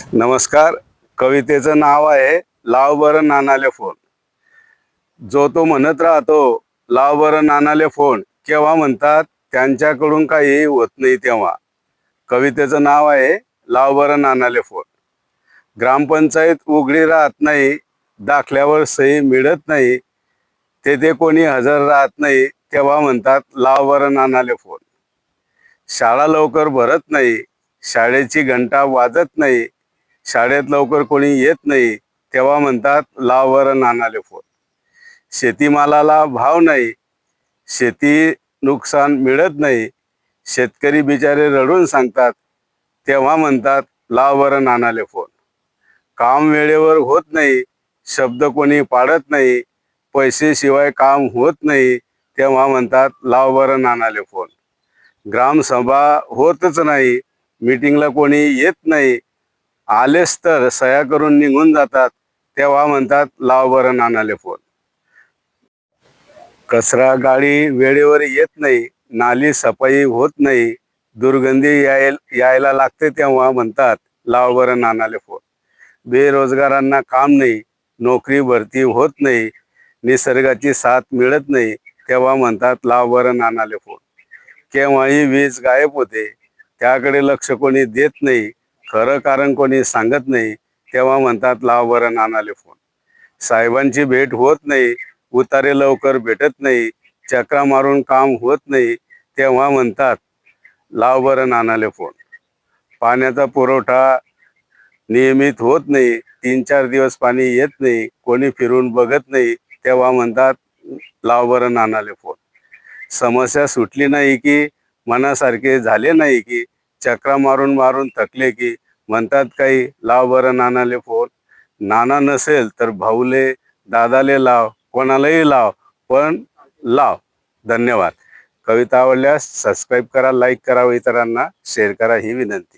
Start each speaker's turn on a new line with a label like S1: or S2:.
S1: नमस्कार. कवितेचं नाव आहे लाव बरं नानाले फोन. जो तो म्हणत राहतो लाव बरं नानाले फोन, केव्हा म्हणतात त्यांच्याकडून काही होत नाही तेव्हा. कवितेचं नाव आहे लाव बरं नानाले फोन. ग्रामपंचायत उघडी राहत नाही, दाखल्यावर सही मिळत नाही, तेथे कोणी हजर राहत नाही, तेव्हा म्हणतात लाव बरं नानाले फोन. शाळा लवकर भरत नाही, शाळेची घंटा वाजत नाही, शाळेत लवकर कोणी येत नाही, तेव्हा म्हणतात लाव बरं नानाले फोन. शेतीमालाला भाव नाही, शेती नुकसान मिळत नाही, शेतकरी बिचारे रडून सांगतात, तेव्हा म्हणतात लाव बरं नानाले फोन. काम वेळेवर होत नाही, शब्द कोणी पाळत नाही, पैसेशिवाय काम होत नाही, तेव्हा म्हणतात लाव बरं नानाले फोन. ग्रामसभा होतच नाही, मीटिंगला कोणी येत नाही, आलेच तर सह्या करून निघून जातात, तेव्हा म्हणतात लाव बरं नानाले फोन. कचरा गाडी वेळेवर येत नाही, नाली सफाई होत नाही, दुर्गंधी यायला लागते, तेव्हा म्हणतात लाव बरं नानाले फोन. बेरोजगारांना काम नाही, नोकरी भरती होत नाही, निसर्गाची साथ मिळत नाही, तेव्हा म्हणतात लाव बरं नानाले फोन. केव्हाही वीज गायब होते, त्याकडे लक्ष कोणी देत नाही, खरं कारण कोणी सांगत नाही, तेव्हा म्हणतात लाव बरं नानाले फोन. साहेबांची भेट होत नाही, उतारे लवकर भेटत नाही, चक्रा मारून काम होत नाही, तेव्हा म्हणतात लाव बरं नानाले फोन. पाण्याचा पुरवठा नियमित होत नाही, 3-4 दिवस पाणी येत नाही, कोणी फिरून बघत नाही, तेव्हा म्हणतात लाव बरं नानाले फोन. समस्या सुटली नाही की, मनासारखे झाले नाही की, चक्रा मारून मारून थकले की, म्हणतात काही लाव बरं नानाले फोन. नाना नसेल तर भाऊले दादाले लाव, कोणालाही लाव, पण लाव. धन्यवाद. कविता आवडल्यास सबस्क्राईब करा, लाईक करा व इतरांना शेअर करा ही विनंती.